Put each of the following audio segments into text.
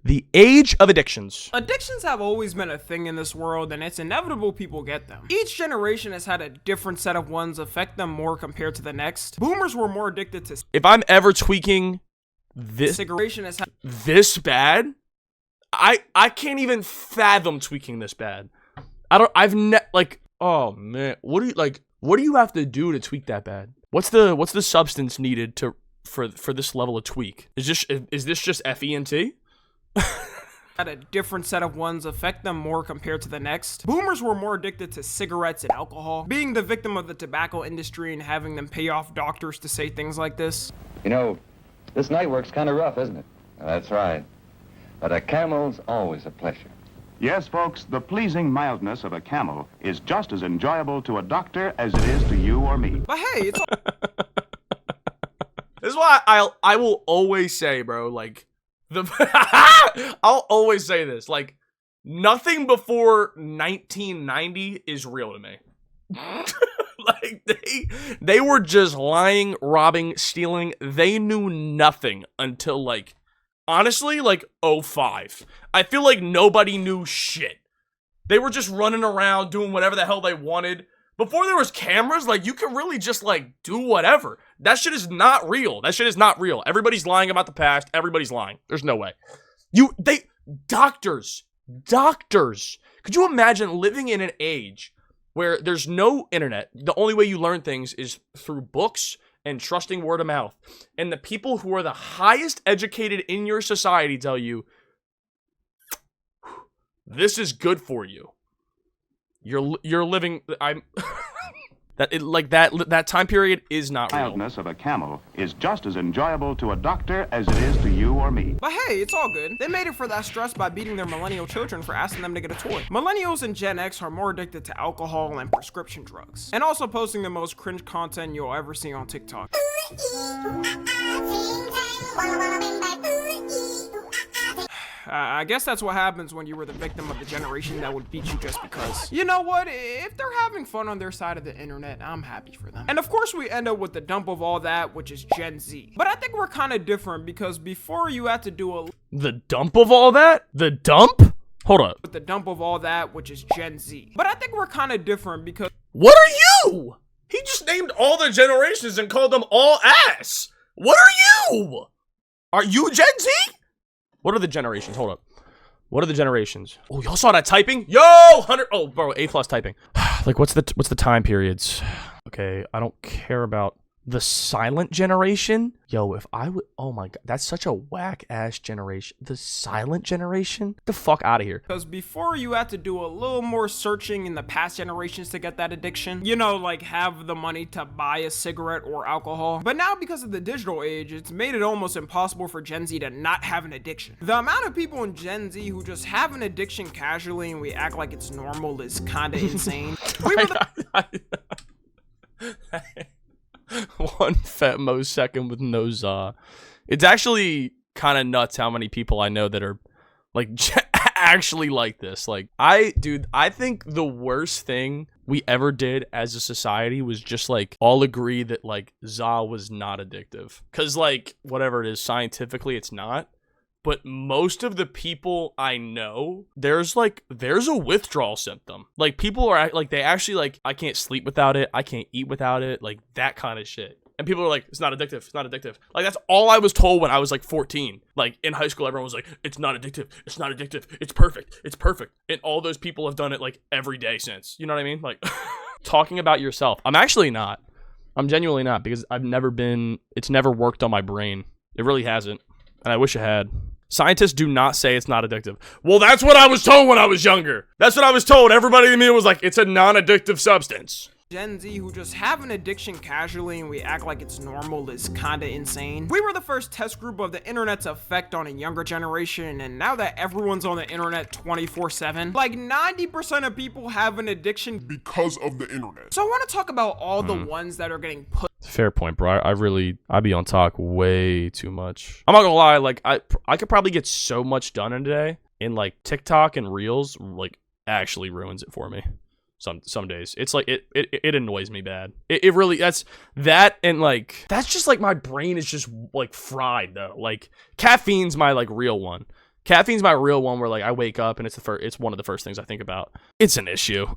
The age of addictions. Addictions have always been a thing in this world, and it's inevitable people get them. Each generation has had a different set of ones affect them more compared to the next. Boomers were more addicted to If I'm ever tweaking this bad, I can't even fathom tweaking this bad. Oh man, what do you have to do to tweak that bad? What's the substance needed for this level of tweak? Is this just FENT? Had a different set of ones affect them more compared to the next. Boomers were more addicted to cigarettes and alcohol, being the victim of the tobacco industry and having them pay off doctors to say things like this. You know, this night work's kind of rough, isn't it? That's right. But a camel's always a pleasure. Yes, folks, the pleasing mildness of a camel is just as enjoyable to a doctor as it is to you or me. But hey, it's all This is why I will always say, bro, like, I'll always say this, like, nothing before 1990 is real to me. Like, they were just lying, robbing, stealing. They knew nothing until, like, honestly, like, 05. I feel like nobody knew shit. They were just running around doing whatever the hell they wanted. Before there was cameras, like, you could really just, like, do whatever. That shit is not real. That shit is not real. Everybody's lying about the past. Everybody's lying. There's no way. Doctors. Could you imagine living in an age where there's no internet? The only way you learn things is through books and trusting word of mouth. And the people who are the highest educated in your society tell you, this is good for you. You're living. That time period is not real. Mildness of a camel is just as enjoyable to a doctor as it is to you or me. But hey, it's all good. They made it for that stress by beating their millennial children for asking them to get a toy. Millennials and Gen X are more addicted to alcohol and prescription drugs, and also posting the most cringe content you'll ever see on TikTok. I guess that's what happens when you were the victim of the generation that would beat you just because. You know what? If they're having fun on their side of the internet, I'm happy for them. And of course we end up with the dump of all that, which is Gen Z. But I think we're kind of different because before you had to do The dump of all that? The dump? Hold up. With the dump of all that, which is Gen Z. But I think we're kind of different because. What are you? He just named all the generations and called them all ass. What are you? Are you Gen Z? What are the generations? Hold up. What are the generations? Oh, y'all saw that typing? Yo, 100. Oh, bro, A+ typing. Like, what's the time periods? Okay, I don't care about the silent generation. Yo, if I would, oh my god, that's such a whack ass generation. The silent generation? Get the fuck out of here. Because before you had to do a little more searching in the past generations to get that addiction. You know, like have the money to buy a cigarette or alcohol. But now because of the digital age, it's made it almost impossible for Gen Z to not have an addiction. The amount of people in Gen Z who just have an addiction casually and we act like it's normal is kind of insane. We were One Fatmo second with no za. It's actually kind of nuts how many people I know that are like actually like this. Like I think the worst thing we ever did as a society was just like all agree that like za was not addictive. Cause like whatever it is, scientifically it's not. But most of the people I know, there's a withdrawal symptom. Like people are like, they actually like, I can't sleep without it. I can't eat without it. Like that kind of shit. And people are like, it's not addictive. It's not addictive. Like that's all I was told when I was like 14. Like in high school, everyone was like, it's not addictive. It's not addictive. It's perfect. It's perfect. And all those people have done it like every day since. You know what I mean? Like talking about yourself. I'm actually not. I'm genuinely not because it's never worked on my brain. It really hasn't. And I wish it had. Scientists do not say it's not addictive. Well, that's what I was told when I was younger. That's what I was told. Everybody in the media was like, it's a non-addictive substance. Gen Z who just have an addiction casually and we act like it's normal is kinda insane. We were the first test group of the internet's effect on a younger generation, and now that everyone's on the internet 24/7, like 90% of people have an addiction because of the internet. So I want to talk about all the ones that are getting put. Fair point, bro. I be on talk way too much. I'm not gonna lie, like I could probably get so much done in a day, and like TikTok and Reels like actually ruins it for me. Some days it's like it annoys me bad. It really that's just like my brain is just like fried though. Like caffeine's my like real one. Caffeine's my real one where like I wake up and it's one of the first things I think about. It's an issue.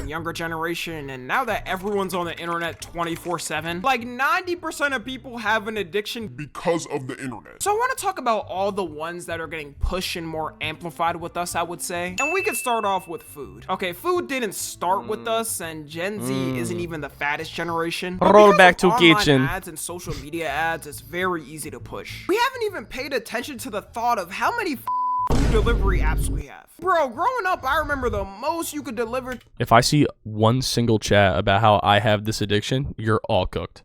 Younger generation, and now that everyone's on the internet 24/7, like 90% of people have an addiction because of the internet. So I want to talk about all the ones that are getting pushed and more amplified with us, I would say. And we could start off with food. Okay, food didn't start with us, and Gen Z isn't even the fattest generation. But Roll because back of to online kitchen. ads and social media ads, it's very easy to push. We haven't even paid attention to the thought of how many food delivery apps we have. Bro, growing up, I remember the most you could deliver If I see one single chat about how I have this addiction, you're all cooked.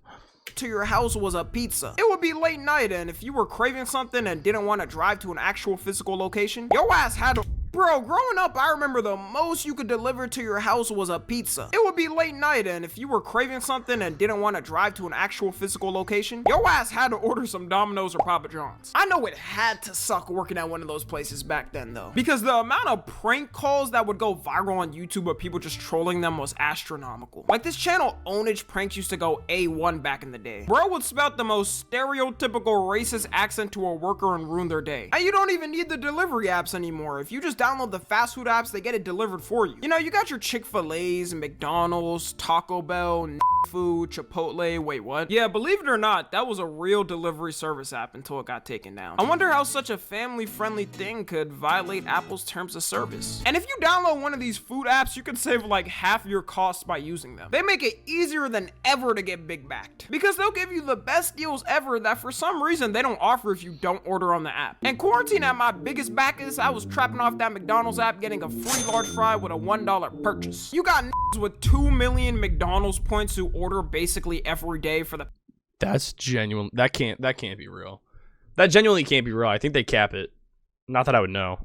to your house was a pizza. It would be late night, and if you were craving something and didn't want to drive to an actual physical location, your ass had to. Bro, growing up, I remember the most you could deliver to your house was a pizza. It would be late night, and if you were craving something and didn't want to drive to an actual physical location, your ass had to order some Domino's or Papa John's. I know it had to suck working at one of those places back then, though, because the amount of prank calls that would go viral on YouTube of people just trolling them was astronomical. Like, this channel Ownage Pranks used to go A1 back in the day. Bro would spout the most stereotypical racist accent to a worker and ruin their day. And you don't even need the delivery apps anymore. If you just download the fast food apps, they get it delivered for you. You know, you got your Chick-fil-A's, McDonald's, Taco Bell, Food, Chipotle. Wait, what? Yeah, believe it or not, that was a real delivery service app until it got taken down. I wonder how such a family-friendly thing could violate Apple's terms of service. And if you download one of these food apps, you could save like half your costs by using them. They make it easier than ever to get big backed, because they'll give you the best deals ever that for some reason they don't offer if you don't order on the app. And quarantine at my biggest back is I was trapping off that McDonald's app getting a free large fry with a $1 purchase. You got with 2 million McDonald's points who order basically every day for the. That's genuine. That can't be real. That genuinely can't be real. I think they cap it. Not that I would know.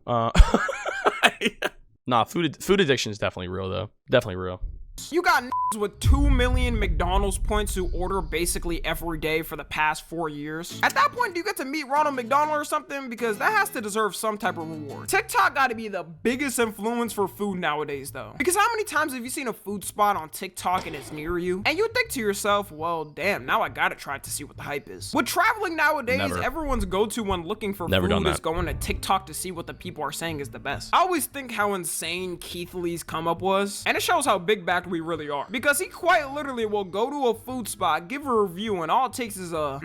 Nah, food addiction is definitely real though. Definitely real. You got with 2 million McDonald's points who order basically every day for the past 4 years. At that point, do you get to meet Ronald McDonald or something? Because that has to deserve some type of reward. TikTok got to be the biggest influence for food nowadays, though. Because how many times have you seen a food spot on TikTok and it's near you? And you think to yourself, well, damn, now I gotta try to see what the hype is. With traveling nowadays, Never. everyone's go-to when looking for Never done food is that. going to TikTok to see what the people are saying is the best. I always think how insane Keith Lee's come up was, and it shows how big backed we really are. Because he quite literally will go to a food spot, give a review, and all it takes is a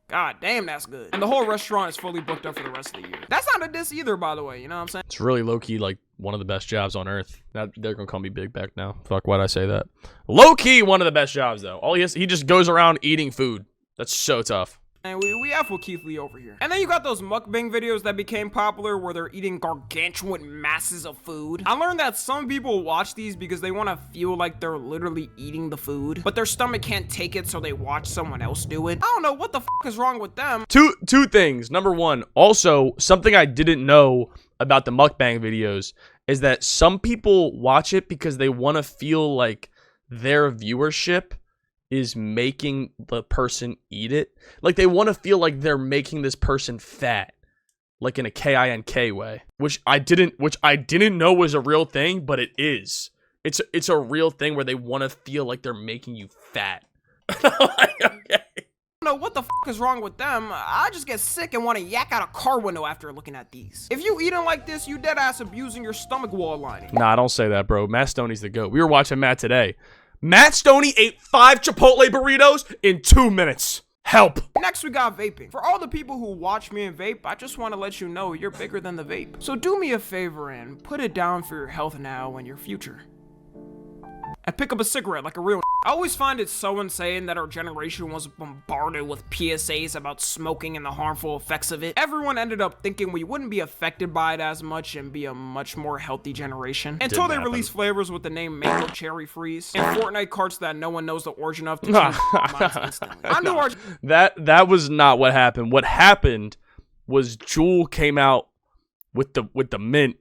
God damn, that's good. And the whole restaurant is fully booked up for the rest of the year. That's not a diss either, by the way, you know what I'm saying? It's really low key like one of the best jobs on earth. Now they're gonna call me big back now. Fuck, why'd I say that? Low key one of the best jobs though. All he just goes around eating food. That's so tough. And we have with Keith Lee over here. And then you got those mukbang videos that became popular where they're eating gargantuan masses of food. I learned that some people watch these because they want to feel like they're literally eating the food, but their stomach can't take it, so they watch someone else do it. I don't know what the fuck is wrong with them. Two things. Number one, also something I didn't know about the mukbang videos is that some people watch it because they want to feel like their viewership is making the person eat it. Like they want to feel like they're making this person fat, like in a KINK way, which I didn't know was a real thing, but it is. It's a real thing where they want to feel like they're making you fat. Like, okay. I don't know what the fuck is wrong with them. I just get sick and want to yak out a car window after looking at these. If you eating like this, you dead ass abusing your stomach wall lining. Nah, don't say that, bro. Matt Stoney's the GOAT. We were watching Matt today. Matt Stoney ate 5 Chipotle burritos in 2 minutes. Help. Next, we got vaping. For all the people who watch me and vape, I just want to let you know you're bigger than the vape. So do me a favor and put it down for your health now and your future. And pick up a cigarette like a real. I always find it so insane that our generation was bombarded with PSAs about smoking and the harmful effects of it. Everyone ended up thinking we wouldn't be affected by it as much and be a much more healthy generation. Until they release flavors with the name Mango Cherry Freeze and Fortnite carts that no one knows the origin of to change their minds instantly. I knew our That was not what happened. What happened was Juul came out with the mint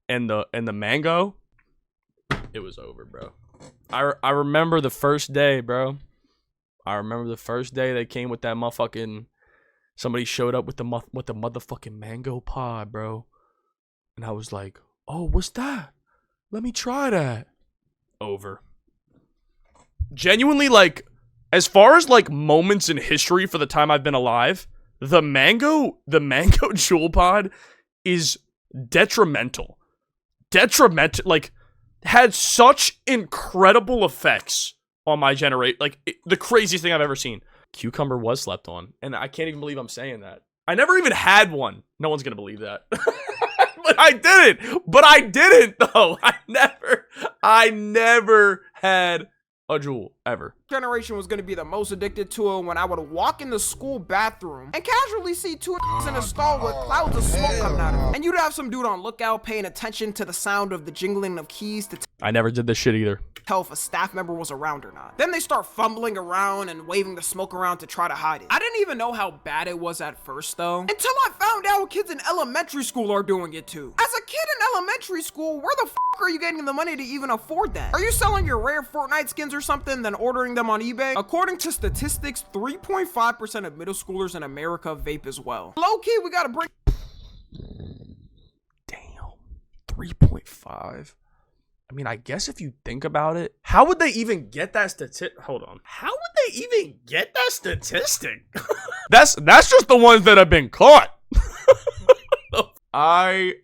and the mango. It was over, bro. I remember the first day, bro. I remember the first day they came with that motherfucking. Somebody showed up with the motherfucking mango pod, bro. And I was like, "Oh, what's that? Let me try that." Over. Genuinely, like, as far as like moments in history for the time I've been alive, the mango Juul pod is detrimental. Like, had such incredible effects on my generation. Like, the craziest thing I've ever seen. Cucumber was slept on, and I can't even believe I'm saying that. I never even had one. No one's gonna believe that. But I didn't, though. I never had a Juul, ever. Generation was going to be the most addicted to it when I would walk in the school bathroom and casually see two in a stall with clouds of smoke coming out of it. And you'd have some dude on lookout paying attention to the sound of the jingling of keys to I never did this shit either. tell if a staff member was around or not. Then they start fumbling around and waving the smoke around to try to hide it. I didn't even know how bad it was at first though, until I found out kids in elementary school are doing it too. As a kid in elementary school, where the f are you getting the money to even afford that? Are you selling your rare Fortnite skins or something, then ordering them on eBay? According to statistics, 3.5% of middle schoolers in America vape as well. Low key, we gotta bring. Damn. 3.5. I mean, I guess if you think about it, how would they even get that statistic? Hold on. How would they even get that statistic? That's just the ones that have been caught. I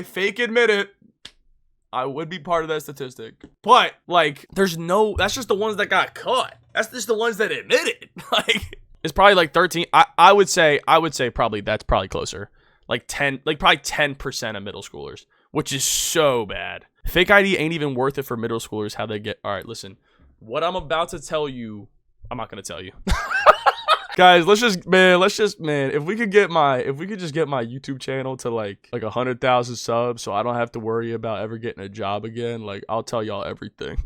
fake admit it. I would be part of that statistic. But, like, that's just the ones that got caught. That's just the ones that admitted. Like, it's probably like 13. I would say probably that's probably closer. Like 10, like probably 10% of middle schoolers, which is so bad. Fake ID ain't even worth it for middle schoolers. How they get, all right, listen, what I'm about to tell you, I'm not going to tell you. Guys, let's just, if we could just get my YouTube channel to like 100,000 subs so I don't have to worry about ever getting a job again, like, I'll tell y'all everything.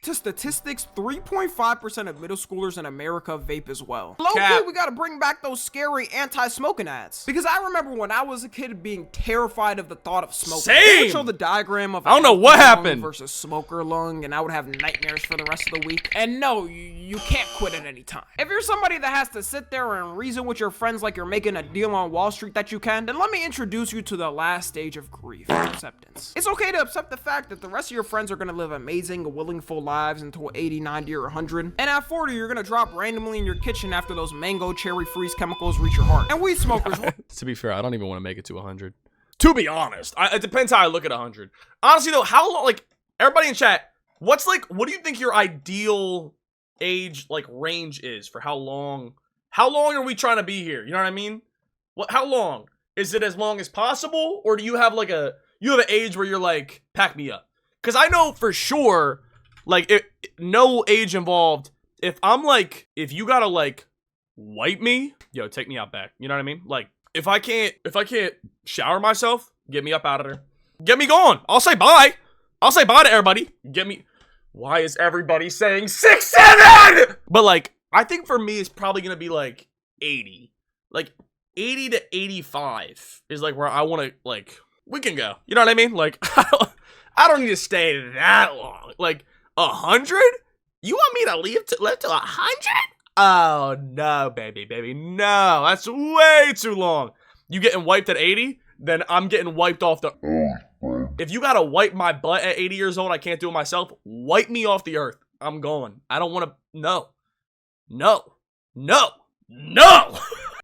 To statistics, 3.5% of middle schoolers in America vape as well. Cap. We gotta bring back those scary anti-smoking ads. Because I remember when I was a kid being terrified of the thought of smoking. Same. They would show the diagram of I don't know what healthy lung happened versus smoker lung, and I would have nightmares for the rest of the week. And no, you can't quit at any time. If you're somebody that has to sit there and reason with your friends like you're making a deal on Wall Street that you can, then let me introduce you to the last stage of grief, acceptance. It's okay to accept the fact that the rest of your friends are gonna live amazing, willing, full lives until 80, 90, or 100. And at 40, you're gonna drop randomly in your kitchen after those mango cherry freeze chemicals reach your heart. And weed smokers. To be fair, I don't even want to make it to 100. To be honest, it depends how I look at 100. Honestly though, how long, like, everybody in chat, what do you think your ideal age, like, range is for how long are we trying to be here? You know what I mean? How long? Is it as long as possible? Or do you have like an age where you're like, pack me up? Because I know for sure, like, no age involved. If you gotta, like, wipe me, yo, take me out back. You know what I mean? Like, if I can't shower myself, get me up out of there. Get me going. I'll say bye. I'll say bye to everybody. Why is everybody saying 6'7"? But, like, I think for me, it's probably gonna be, like, 80. Like, 80 to 85 is, like, where I want to, like, we can go. You know what I mean? Like, I don't need to stay that long. Like, 100? You want me to live to 100? Oh, no, baby. No, that's way too long. You getting wiped at 80? Then I'm getting wiped off the... If you gotta wipe my butt at 80 years old, I can't do it myself. Wipe me off the earth. I'm going. I don't want to... No.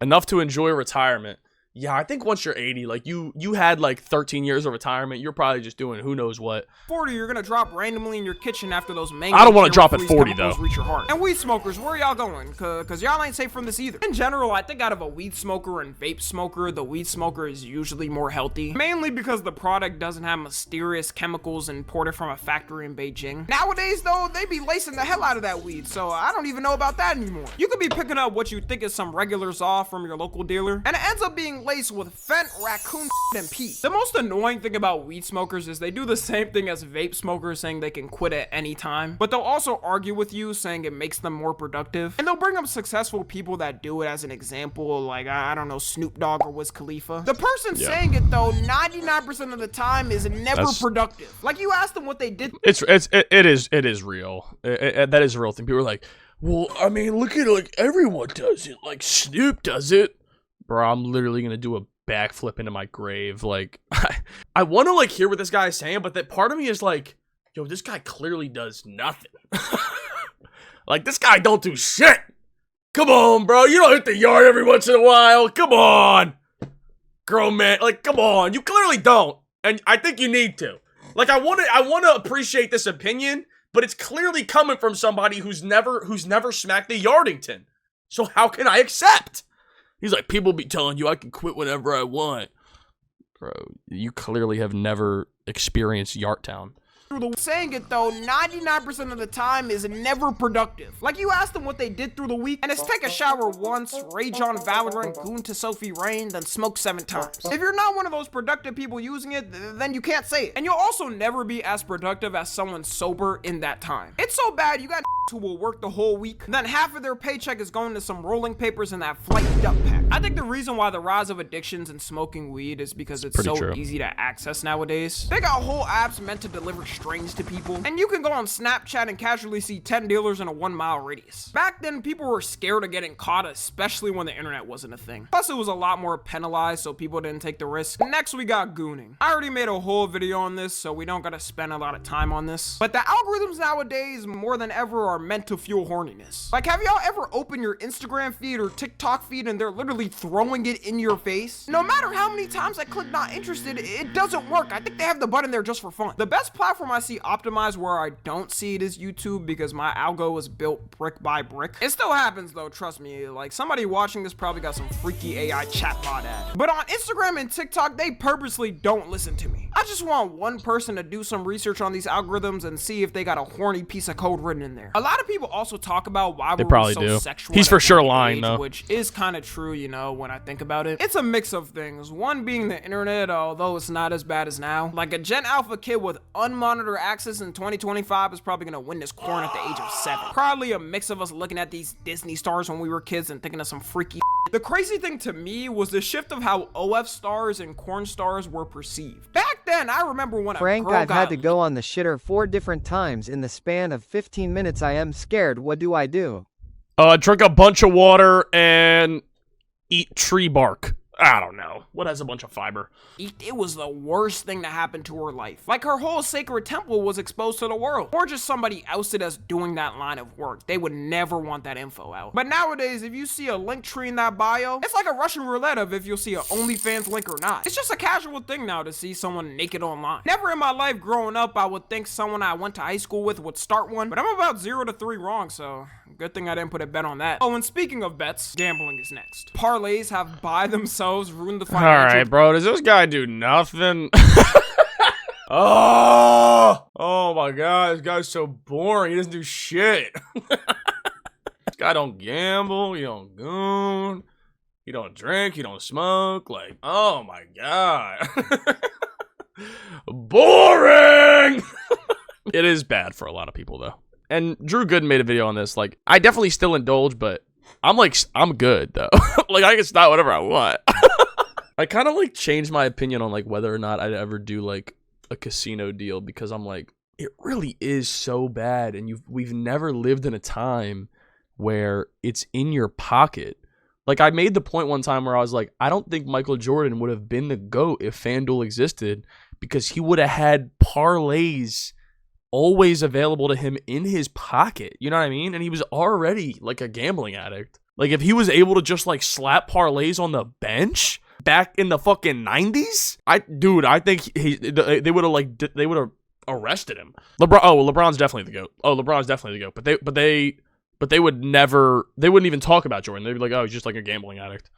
Enough to enjoy retirement. Yeah, I think once you're 80, like, you had, like, 13 years of retirement, you're probably just doing who knows what. 40, you're gonna drop randomly in your kitchen after those mango. I don't want to drop at 40, though. Reach your heart. And weed smokers, where y'all going? Cause y'all ain't safe from this either. In general, I think out of a weed smoker and vape smoker, the weed smoker is usually more healthy. Mainly because the product doesn't have mysterious chemicals imported from a factory in Beijing. Nowadays, though, they be lacing the hell out of that weed, so I don't even know about that anymore. You could be picking up what you think is some regular Zaw from your local dealer, and it ends up being laced with fent, raccoon, and pee. The most annoying thing about weed smokers is they do the same thing as vape smokers, saying they can quit at any time, but they'll also argue with you saying it makes them more productive, and they'll bring up successful people that do it as an example, like, I don't know, Snoop Dogg or Wiz Khalifa. The person saying it, though, 99% of the time is never productive. Like, you ask them what they did. It is real. That is a real thing. People are like, well, I mean, look at it, like, everyone does it. Like, Snoop does it. Bro, I'm literally gonna do a backflip into my grave. Like, I want to, like, hear what this guy is saying, but that part of me is like, yo, this guy clearly does nothing. Like, this guy don't do shit. Come on, bro. You don't hit the yard every once in a while. Come on. grown man. Like, come on, you clearly don't, and I think you need to. Like, I want to appreciate this opinion, but it's clearly coming from somebody who's never smacked the Yardington. So how can I accept? He's like, people be telling you I can quit whenever I want. Bro, you clearly have never experienced Yartown. Saying it though, 99% of the time is never productive. Like, you ask them what they did through the week, and it's take a shower once, rage on Valorant, goon to Sophie Rain, then smoke 7 times. If you're not one of those productive people using it, then you can't say it. And you'll also never be as productive as someone sober in that time. It's so bad, you got who will work the whole week, then half of their paycheck is going to some rolling papers and that flight duck pack. I think the reason why the rise of addictions and smoking weed is because it's so easy to access nowadays. They got whole apps meant to deliver strains to people, and you can go on Snapchat and casually see 10 dealers in a 1-mile radius. Back then, people were scared of getting caught, especially when the internet wasn't a thing. Plus, it was a lot more penalized, so people didn't take the risk. Next, we got gooning. I already made a whole video on this, so we don't gotta spend a lot of time on this. But the algorithms nowadays, more than ever, are meant to fuel horniness. Like, have y'all ever opened your Instagram feed or TikTok feed and they're literally throwing it in your face? No matter how many times I click not interested, it doesn't work. I think they have the button there just for fun. The best platform I see optimized where I don't see it is YouTube, because my algo was built brick by brick. It still happens though, trust me. Like, somebody watching this probably got some freaky AI chatbot ad. But on Instagram and TikTok, they purposely don't listen to me. I just want one person to do some research on these algorithms and see if they got a horny piece of code written in there. A lot of people also talk about why we're so sexual. He's for sure lying though, which is kind of true, you know, when I think about it. It's a mix of things. One being the internet, although it's not as bad as now. Like, a Gen Alpha kid with unmonitored access in 2025 is probably gonna win this corn at the age of 7. Probably a mix of us looking at these Disney stars when we were kids and thinking of some freaky The crazy thing to me was the shift of how OF stars and corn stars were perceived. Back then, I remember when Frank, I've had to go on the shitter 4 different times in the span of 15 minutes. I am scared. What do I do? Drink a bunch of water and eat tree bark. I don't know. What has a bunch of fiber? It was the worst thing to happen to her life. Like, her whole sacred temple was exposed to the world. Or just somebody ousted us doing that line of work. They would never want that info out. But nowadays, if you see a link tree in that bio, it's like a Russian roulette of if you'll see an OnlyFans link or not. It's just a casual thing now to see someone naked online. Never in my life growing up I would think someone I went to high school with would start one, but I'm about 0 to 3 wrong, so good thing I didn't put a bet on that. Oh, and speaking of bets, gambling is next. Parlays have by themselves ruined the financial... Alright, bro, does this guy do nothing? Oh my god, this guy's so boring. He doesn't do shit. This guy don't gamble, he don't goon, he don't drink, he don't smoke. Like, oh my god. Boring! It is bad for a lot of people, though. And Drew Gooden made a video on this. Like, I definitely still indulge, but I'm good, though. Like, I can stop whatever I want. I kind of, like, changed my opinion on, like, whether or not I'd ever do, like, a casino deal, because I'm like, it really is so bad, and we've never lived in a time where it's in your pocket. Like, I made the point one time where I was like, I don't think Michael Jordan would have been the GOAT if FanDuel existed, because he would have had parlays always available to him in his pocket. You know what I mean? And he was already, like, a gambling addict. Like, if he was able to just, like, slap parlays on the bench back in the fucking 90s, I think they would have arrested him. LeBron's definitely the GOAT. LeBron's definitely the GOAT. But they wouldn't even talk about Jordan. They'd be like, oh, he's just like a gambling addict.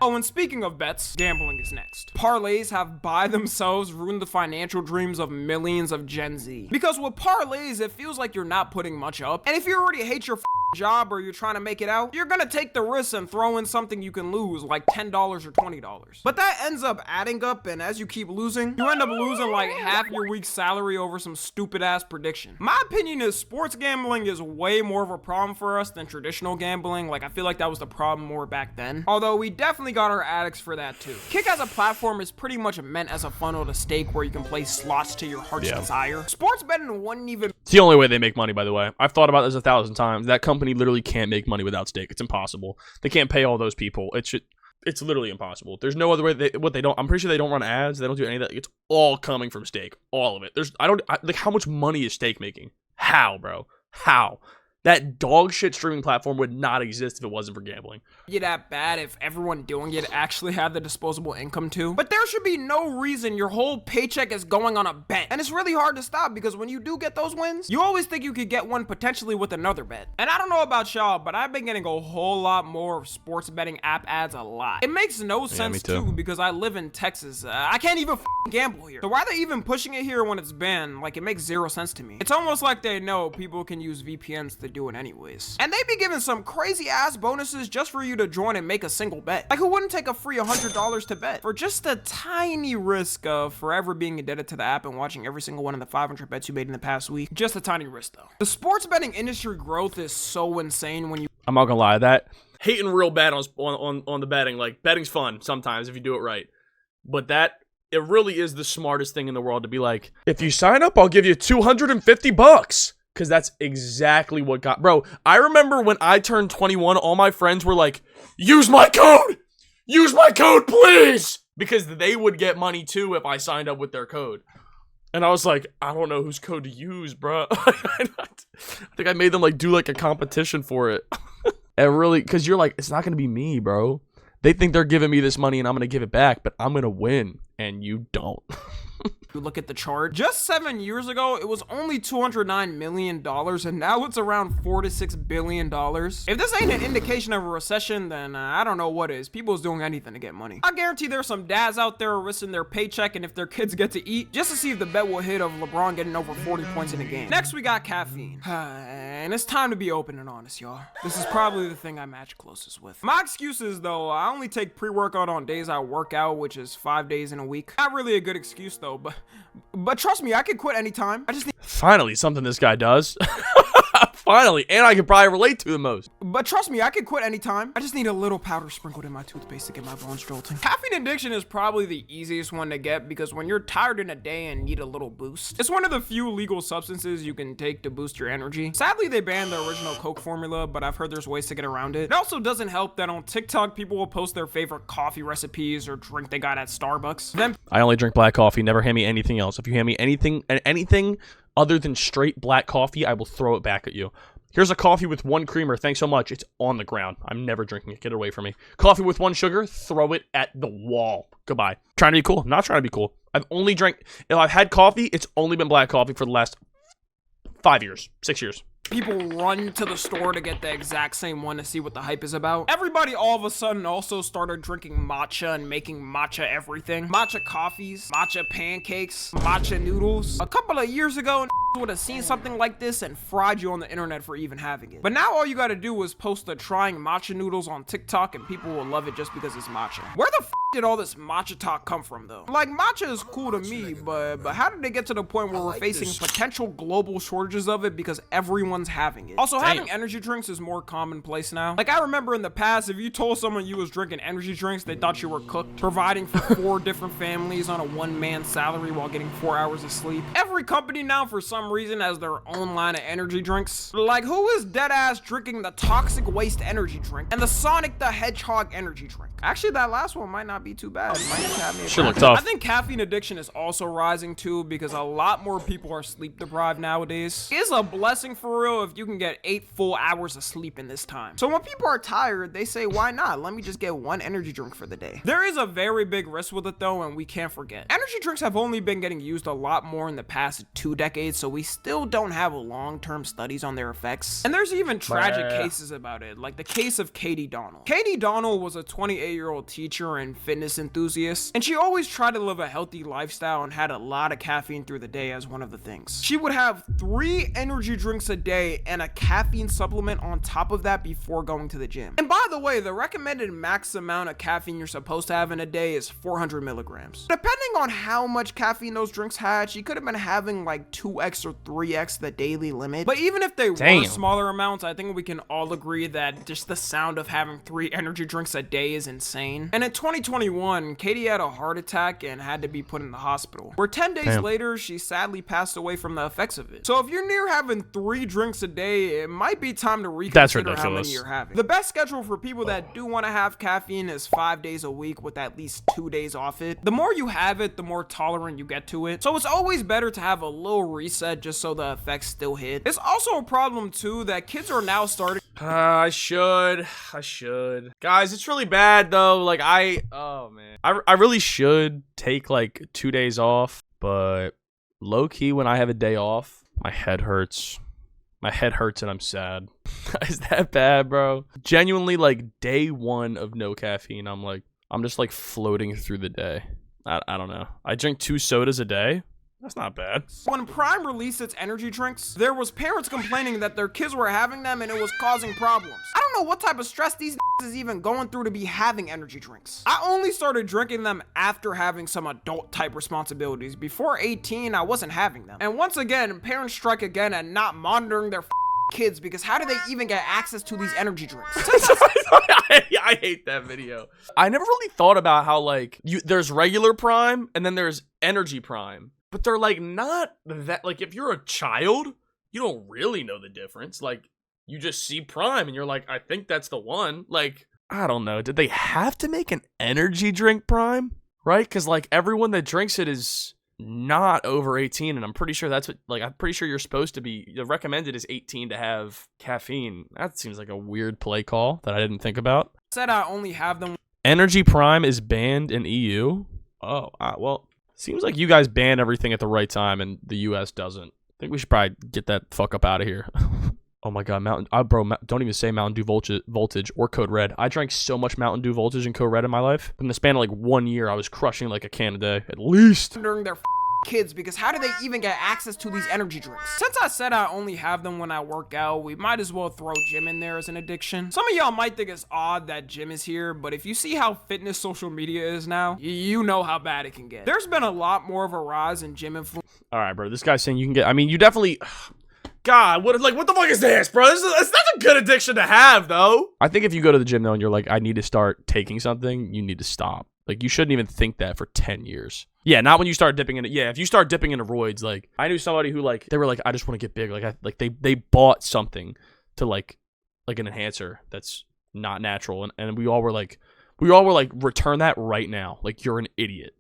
Oh, and speaking of bets, gambling is next. Parlays have by themselves ruined the financial dreams of millions of Gen Z. Because with parlays, it feels like you're not putting much up. And if you already hate your job or you're trying to make it out, you're gonna take the risk and throw in something you can lose, like $10 or $20. But that ends up adding up, and as you keep losing, you end up losing like half your week's salary over some stupid ass prediction. My opinion is sports gambling is way more of a problem for us than traditional gambling. Like, I feel like that was the problem more back then. Although we definitely got our addicts for that too. Kick as a platform is pretty much meant as a funnel to stake where you can play slots to your heart's desire. Sports betting wouldn't even... It's the only way they make money, by the way. I've thought about this 1,000 times. That company literally can't make money without stake. It's impossible. They can't pay all those people. It's literally impossible. There's no other way. I'm pretty sure they don't run ads. They don't do any of that. It's all coming from stake. All of it. Like, how much money is stake making? How, bro? How? That dog shit streaming platform would not exist if it wasn't for gambling. Be that bad if everyone doing it actually had the disposable income too. But there should be no reason your whole paycheck is going on a bet. And it's really hard to stop because when you do get those wins, you always think you could get one potentially with another bet. And I don't know about y'all, but I've been getting a whole lot more of sports betting app ads a lot. It makes no sense too because I live in Texas. I can't even gamble here. So why are they even pushing it here when it's banned? Like, it makes zero sense to me. It's almost like they know people can use VPNs to do it anyways. And they be giving some crazy ass bonuses just for you to join and make a single bet. Like, who wouldn't take a free $100 to bet for just a tiny risk of forever being indebted to the app and watching every single one of the 500 bets you made in the past week? Just a tiny risk though. The sports betting industry growth is so insane when you— I'm not gonna lie, that hating real bad on the betting. Like, betting's fun sometimes if you do it right, but that it really is the smartest thing in the world to be like, if you sign up, I'll give you $250. Because that's exactly what got... Bro, I remember when I turned 21, all my friends were like, use my code! Use my code, please! Because they would get money too if I signed up with their code. And I was like, I don't know whose code to use, bro. I think I made them like do like a competition for it. And really, because you're like, it's not going to be me, bro. They think they're giving me this money and I'm going to give it back, but I'm going to win. And you don't. You look at the chart, just 7 years ago, it was only $209 million, and now it's around $4 to $6 billion. If this ain't an indication of a recession, then I don't know what is. People's doing anything to get money. I guarantee there's some dads out there risking their paycheck and if their kids get to eat, just to see if the bet will hit of LeBron getting over 40 points in a game. Next, we got caffeine. And it's time to be open and honest, y'all. This is probably the thing I match closest with. My excuse is, though, I only take pre-workout on days I work out, which is 5 days in a week. Not really a good excuse, though, but trust me, I can quit anytime. I just need— Finally, something this guy does. Finally, and I could probably relate to the most. But trust me, I can quit anytime. I just need a little powder sprinkled in my toothpaste to get my bones jolting. Caffeine addiction is probably the easiest one to get because when you're tired in a day and need a little boost, it's one of the few legal substances you can take to boost your energy. Sadly, they banned the original Coke formula, but I've heard there's ways to get around it. It also doesn't help that on TikTok, people will post their favorite coffee recipes or drink they got at Starbucks. Then I only drink black coffee. Never hand me anything else. If you hand me anything other than straight black coffee, I will throw it back at you. Here's a coffee with 1 creamer. Thanks so much. It's on the ground. I'm never drinking it. Get it away from me. Coffee with 1 sugar. Throw it at the wall. Goodbye. Trying to be cool. Not trying to be cool. I've only drank... If I've had coffee, it's only been black coffee for the last 5 years. 6 years. people run to the store to get the exact same one to see what the hype is about. Everybody all of a sudden also started drinking matcha and making matcha everything. Matcha coffees, matcha pancakes, matcha noodles. A couple of years ago, would have seen something like this and fried you on the internet for even having it. But now all you gotta do is post the trying matcha noodles on TikTok and people will love it just because it's matcha. Where the f did all this matcha talk come from though? Like, matcha is cool to me, but how did they get to the point where we're facing potential global shortages of it because everyone's having it? Also, having energy drinks is more commonplace now. Like, I remember in the past, if you told someone you was drinking energy drinks, they thought you were cooked, providing for 4 different families on a 1-man salary while getting 4 hours of sleep. Every company now, for some reason, has their own line of energy drinks. Like, who is dead ass drinking the Toxic Waste energy drink and the Sonic the Hedgehog energy drink? Actually, that last one might not be too bad. Might just have me Should look tough. I think caffeine addiction is also rising too because a lot more people are sleep deprived nowadays. It's a blessing for real if you can get 8 full hours of sleep in this time. So when people are tired, they say, why not? Let me just get 1 energy drink for the day. There is a very big risk with it though, and we can't forget. Energy drinks have only been getting used a lot more in the past 2 decades, so we still don't have long-term studies on their effects. And there's even tragic cases about it, like the case of Katie Donnell. Katie Donnell was a 28-year-old teacher and fitness enthusiast, and she always tried to live a healthy lifestyle and had a lot of caffeine through the day as one of the things. She would have 3 energy drinks a day and a caffeine supplement on top of that before going to the gym. And by the way, the recommended max amount of caffeine you're supposed to have in a day is 400 milligrams. Depending on how much caffeine those drinks had, she could have been having like 2x or 3x the daily limit. But even if they were smaller amounts, I think we can all agree that just the sound of having 3 energy drinks a day is insane. And in 2021, Katie had a heart attack and had to be put in the hospital, where 10 days later, she sadly passed away from the effects of it. So if you're near having 3 drinks a day, it might be time to reconsider how many you're having. The best schedule for people that do want to have caffeine is 5 days a week with at least 2 days off it. The more you have it, the more tolerant you get to it. So it's always better to have a little reset set just so the effects still hit. It's also a problem too that kids are now starting. I should. Guys, it's really bad though. Like oh man. I really should take like 2 days off, but low key when I have a day off, my head hurts. My head hurts and I'm sad. Is that bad, bro? Genuinely, like day 1 of no caffeine, I'm just like floating through the day. I don't know. I drink 2 sodas a day. That's not bad. When Prime released its energy drinks, there was parents complaining that their kids were having them and it was causing problems. I don't know what type of stress these is even going through to be having energy drinks. I only started drinking them after having some adult type responsibilities. Before 18, I wasn't having them. And once again, parents strike again at not monitoring their kids, because how do they even get access to these energy drinks? I hate that video. I never really thought about how like there's regular Prime and then there's energy Prime. But they're like not that, like if you're a child, you don't really know the difference. Like you just see Prime and you're like, I think that's the one. Like, I don't know. Did they have to make an energy drink Prime? Right? Because like everyone that drinks it is not over 18. And I'm pretty sure that's what, like, I'm pretty sure you're supposed to be, the recommended is 18 to have caffeine. That seems like a weird play call that I didn't think about. Said I only have them. Energy Prime is banned in EU. Oh, well. Seems like you guys ban everything at the right time and the US doesn't. I think we should probably get that fuck up out of here. Oh my god, bro, don't even say Mountain Dew Voltage or Code Red. I drank so much Mountain Dew Voltage and Code Red in my life. In the span of like 1 year, I was crushing like a can a day, at least. During their kids, because how do they even get access to these energy drinks? Since I said I only have them when I work out, we might as well throw gym in there as an addiction. Some of y'all might think it's odd that gym is here, but if you see how fitness social media is now, you know how bad it can get. There's been a lot more of a rise in gym influence. All right, bro, this guy's saying you can get, I mean, you definitely, God, what the fuck is this, bro? That's not a good addiction to have, though. I think if you go to the gym, though, and you're like, I need to start taking something, you need to stop. Like, you shouldn't even think that for 10 years. Yeah, not when you start dipping in it. Yeah, if you start dipping into roids, like, I knew somebody who, like, they were like, I just want to get big. Like, they bought something to, like an enhancer that's not natural. And we all were like, return that right now. Like, you're an idiot.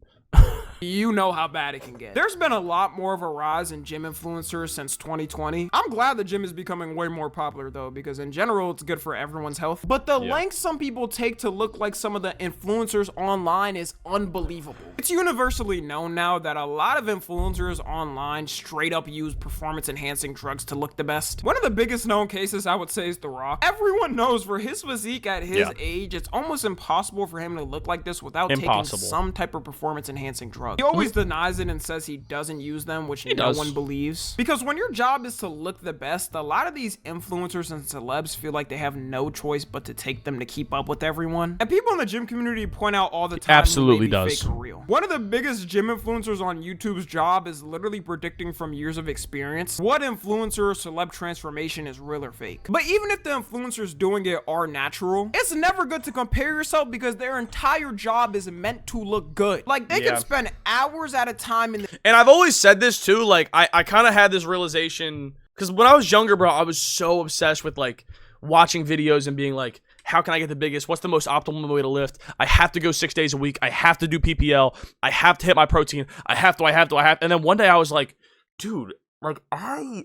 You know how bad it can get. There's been a lot more of a rise in gym influencers since 2020. I'm glad the gym is becoming way more popular though, because in general, it's good for everyone's health. But the lengths some people take to look like some of the influencers online is unbelievable. It's universally known now that a lot of influencers online straight up use performance enhancing drugs to look the best. One of the biggest known cases I would say is The Rock. Everyone knows for his physique at his age, it's almost impossible for him to look like this without taking some type of performance enhancing drug. He always denies it and says he doesn't use them, which no one believes. Because when your job is to look the best, a lot of these influencers and celebs feel like they have no choice but to take them to keep up with everyone. And people in the gym community point out all the time absolutely does. Fake or real. One of the biggest gym influencers on YouTube's job is literally predicting from years of experience what influencer or celeb transformation is real or fake. But even if the influencers doing it are natural, it's never good to compare yourself because their entire job is meant to look good. Like they can spend hours at a time in the— And I've always said this too, like I kind of had this realization because when I was younger, bro, I was so obsessed with like watching videos and being like, how can I get the biggest? What's the most optimal way to lift? I have to go 6 days a week. I have to do PPL. I have to hit my protein. I have to. And then one day I was like, dude, like I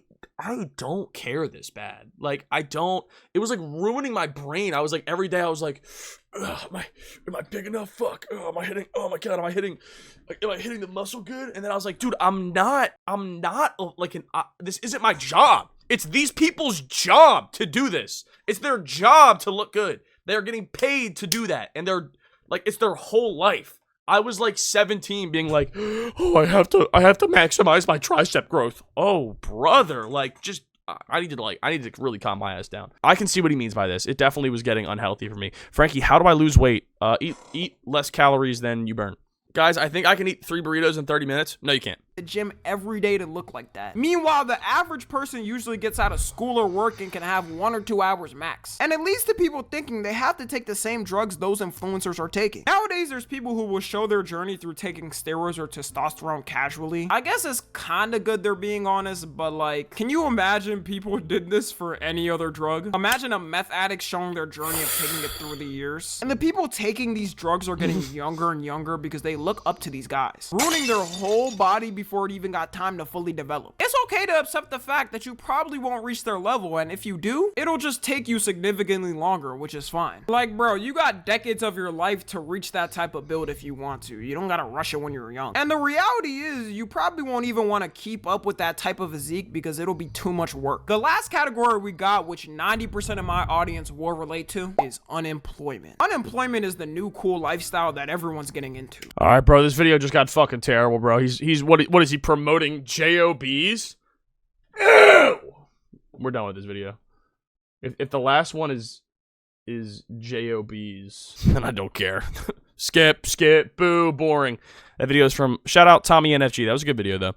don't care this bad. Like I don't, it was like ruining my brain. I was like, every day I was like, am I big enough? Fuck. Am I hitting? Oh my God. Am I hitting the muscle good? And then I was like, dude, I'm not like this isn't my job. It's these people's job to do this. It's their job to look good. They're getting paid to do that. And they're like, it's their whole life. I was like 17 being like, oh, I have to maximize my tricep growth. Oh, brother. Like, just, I need to really calm my ass down. I can see what he means by this. It definitely was getting unhealthy for me. Frankie, how do I lose weight? Eat less calories than you burn. Guys, I think I can eat 3 burritos in 30 minutes. No, you can't. The gym every day to look like that. Meanwhile, the average person usually gets out of school or work and can have 1 or 2 hours max. And it leads to people thinking they have to take the same drugs those influencers are taking. Nowadays, there's people who will show their journey through taking steroids or testosterone casually. I guess it's kind of good they're being honest, but like, can you imagine people did this for any other drug? Imagine a meth addict showing their journey of taking it through the years. And the people taking these drugs are getting younger and younger because they look up to these guys, ruining their whole body before before it even got time to fully develop. It's okay to accept the fact that you probably won't reach their level, and if you do, it'll just take you significantly longer, which is fine. Like, bro, you got decades of your life to reach that type of build if you want to. You don't gotta rush it when you're young. And the reality is, you probably won't even want to keep up with that type of physique because it'll be too much work. The last category we got, which 90% of my audience will relate to, is unemployment. Unemployment is the new cool lifestyle that everyone's getting into. All right, bro, this video just got fucking terrible, bro. He's what is he promoting? JOBs? Ew! We're done with this video. If the last one is JOBs, then I don't care. Skip, boo, boring. That video is from, shout out TommyNFG. That was a good video, though.